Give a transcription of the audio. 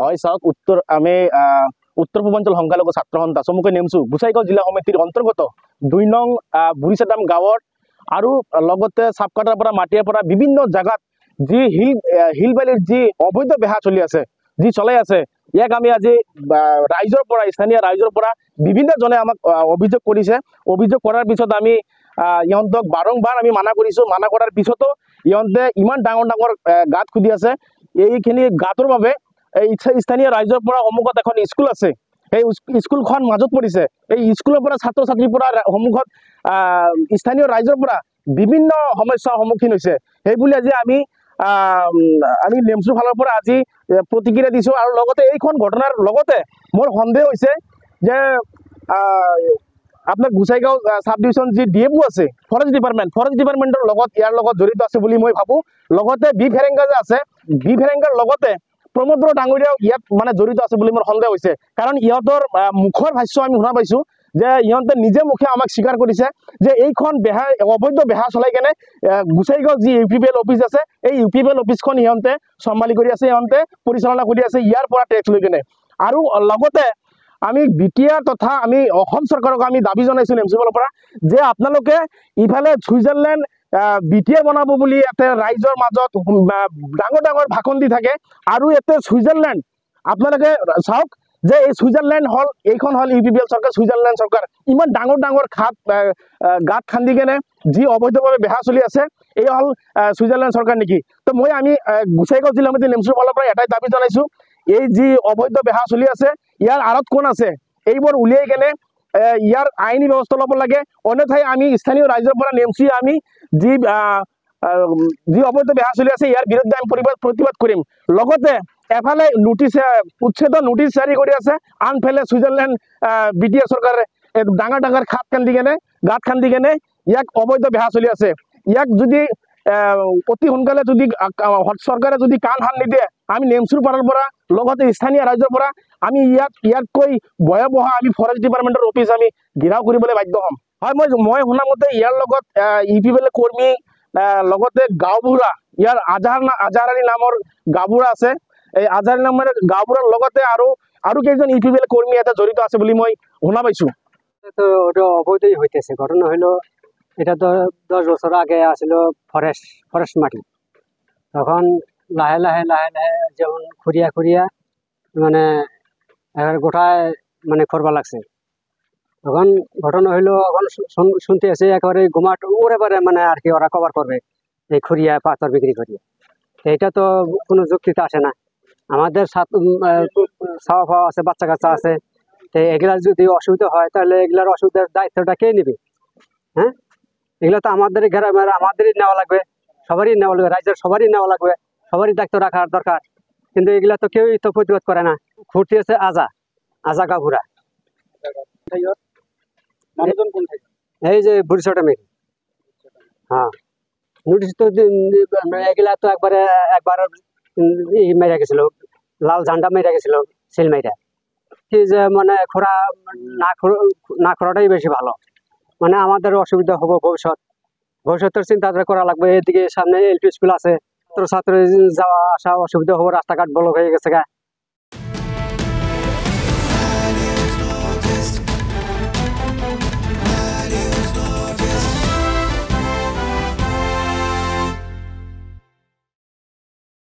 হয় চাওক আমি উত্তৰ পূৰ্বাঞ্চল সংখ্যালঘু ছাত্ৰ সন্থা চমুকৈ নেমচু গোসাইগাঁও জিলা সমিতিৰ অন্তৰ্গত 2 নং বুঢ়ীচাটাম গাঁৱত আৰু লগতে চাপকাটাৰ পৰা মাটিয়াৰ পৰা বিভিন্ন জায়গাত যি হিল বালিৰ যি অবৈধ বেহা চলি আছে যি চলাই আছে ইয়াক আমি আজি ৰাইজৰ পৰা স্থানীয় ৰাইজৰ পৰা বিভিন্নজনে আমাক অভিযোগ কৰিছে। অভিযোগ কৰাৰ পিছত আমি ইহঁতক বাৰংবাৰ আমি মানা কৰিছো। মানা কৰাৰ পিছতো ইহঁতে ইমান ডাঙৰ ডাঙৰ গাঁত খুদি আছে। এইখিনি গাঁতৰ বাবে এই স্থানীয় ৰাইজৰ পৰা সন্মুখত এখন স্কুল আছে, সেই স্কুলখন মাজত পৰিছে। এই স্কুলৰ পৰা ছাত্ৰ ছাত্ৰীৰ পৰা সন্মুখত স্থানীয় ৰাইজৰ পৰা বিভিন্ন সমস্যাৰ সন্মুখীন হৈছে। সেইবুলি আজি আমি নেমচুৰ ফালৰ পৰা আজি প্ৰতিক্ৰিয়া দিছোঁ। আৰু লগতে এইখন ঘটনাৰ লগতে মোৰ সন্দেহ হৈছে যে আপোনাৰ গোসাইগাঁও সাব ডিভিজন যি ডিএফও আছে ফৰেষ্ট ডিপাৰ্টমেণ্টৰ লগত ইয়াৰ লগত জড়িত আছে বুলি মই ভাবোঁ। লগতে বি ফেৰেংগা যে আছে, বি ফেৰেংগাৰ লগতে প্ৰমোদ বড়ো ডাঙৰীয়াও ইয়াত মানে জড়িত আছে বুলি মোৰ সন্দেহ হৈছে। কাৰণ ইহঁতৰ মুখৰ ভাষ্য আমি শুনা পাইছোঁ যে ইহঁতে নিজে মুখে আমাক স্বীকাৰ কৰিছে যে এইখন অবৈধ বেহা চলাই কেনে গোসাইগাঁও যি UPPL অফিচ আছে এই UPPL অফিচখন ইহঁতে চম্ভালি কৰি আছে, ইহঁতে পৰিচালনা কৰি আছে ইয়াৰ পৰা টেক্স লৈ কেনে। আৰু লগতে আমি BTR তথা আমি অসম চৰকাৰক আমি দাবী জনাইছোঁ নেমচুৰ পৰা যে আপোনালোকে ইফালে ছুইজাৰলেণ্ড BTR বনাব বুলি ইয়াতে ৰাইজৰ মাজত ডাঙৰ ডাঙৰ ভাষণ দি থাকে, আৰু ইয়াতে ছুইজাৰলেণ্ড আপোনালোকে চাওক যে এই ছুইজাৰলেণ্ড হ'ল এইখন হ'ল UPPL চৰকাৰ, ছুইজাৰলেণ্ড চৰকাৰ ইমান ডাঙৰ ডাঙৰ গাঁত খান্দি কেনে যি অবৈধভাৱে বেহা চলি আছে এই হ'ল ছুইজাৰলেণ্ড চৰকাৰ নেকি? তো আমি গোসাইগাঁও জিলা সমিতি নেমচুৰ ফালৰ পৰা এটাই দাবী জনাইছোঁ, এই যি অবৈধ বেহা চলি আছে ইয়াৰ আঁৰত কোন আছে এইবোৰ উলিয়াই কেনে ইয়াৰ আইনী ব্যৱস্থা ল'ব লাগে। অন্যথাই আমি স্থানীয় ৰাইজৰ পৰা নেমচুৱে আমি যি অবৈধ বেহা চলি আছে ইয়াৰ বিৰুদ্ধে আমি প্ৰতিবাদ কৰিম। লগতে এফালে উচ্ছেদৰ নোটিছ জাৰি কৰি আছে, আনফালে ছুইজাৰলেণ্ড BTR চৰকাৰে ডাঙৰ ডাঙৰ গাঁত খান্দি কেনে ইয়াক অবৈধ বেহা চলি আছে। ইয়াক যদি অতি সোনকালে যদি চৰকাৰে যদি কাণ সাৰ নিদিয়ে আমি নেমচুৰ পাৰৰ পৰা লগতে স্থানীয় ৰাইজৰ পৰা আমি ইয়াতকৈ ভয়াৱহ আমি ফৰেষ্ট ডিপাৰ্টমেণ্টৰ অফিচ আমি ঘেৰাও কৰিবলৈ বাধ্য হ'ম। হয়, মই শুনা মতে ইয়াৰ লগত UPPL কৰ্মী লগতে গাঁওবুঢ়া ইয়াৰ আজাৰানী নামৰ গাঁওবুঢ়া আছে। এই আজাৰানী নামৰ গাঁওবুঢ়াৰ লগতে আৰু কেইজন UPPL কৰ্মী এটা জড়িত আছে বুলি মই শুনা পাইছোঁ। তো ওটা অবৈধই হইতেছে। ঘটনা হলো এটা তো 10 বছর আগে আসছিল ফরেস্ট মাটি, তখন লাহে লাহে যেমন খুঁড়িয়া মানে গোটায় মানে করবা লাগছে। তখন ঘটনা হইলো এখন শুনতে আছে একেবারে গোমাট ওরে পারে মানে আর কি ওরা কভার করবে এই খুঁড়িয়া পাথর বিক্রি করিয়া। এইটা তো কোনো যুক্তিতে আসে না। আমাদের ছাওয়া ফাওয়া আছে, বাচ্চা কাচ্চা আছে, তো এগুলার যদি অসুবিধা হয় তাহলে এগুলার অসুবিধার দায়িত্বটা কে নেবে? হ্যাঁ, এগুলো তো আমাদেরই গ্রামের আমাদেরই নেওয়া লাগবে, সবারই নেওয়া লাগবে, রাজ্যের সবারই নেওয়া লাগবে, সবারই দায়িত্ব রাখার দরকার। কিন্তু এগুলা তো কেউই তো প্রতিবাদ করে না। ঘুরতে আছে আজা গাভুরা, এই যে বুড়িচটা মেয়ে। হ্যাঁ, নোটিশ তো এগুলা তো একবার মেরা গেছিল, লাল ঝান্ডা মেরা গেছিল সিল মেরা। কি যে মানে খোরা না খোরাটাই বেশি ভালো, মানে আমাদের অসুবিধা হবো ভবিষ্যতের চিন্তা করা লাগবে। এদিকে সামনে LP স্কুল আছে, ছাত্র যাওয়া আসা অসুবিধা হবো, রাস্তাঘাট ব্লক হয়ে গেছে গা।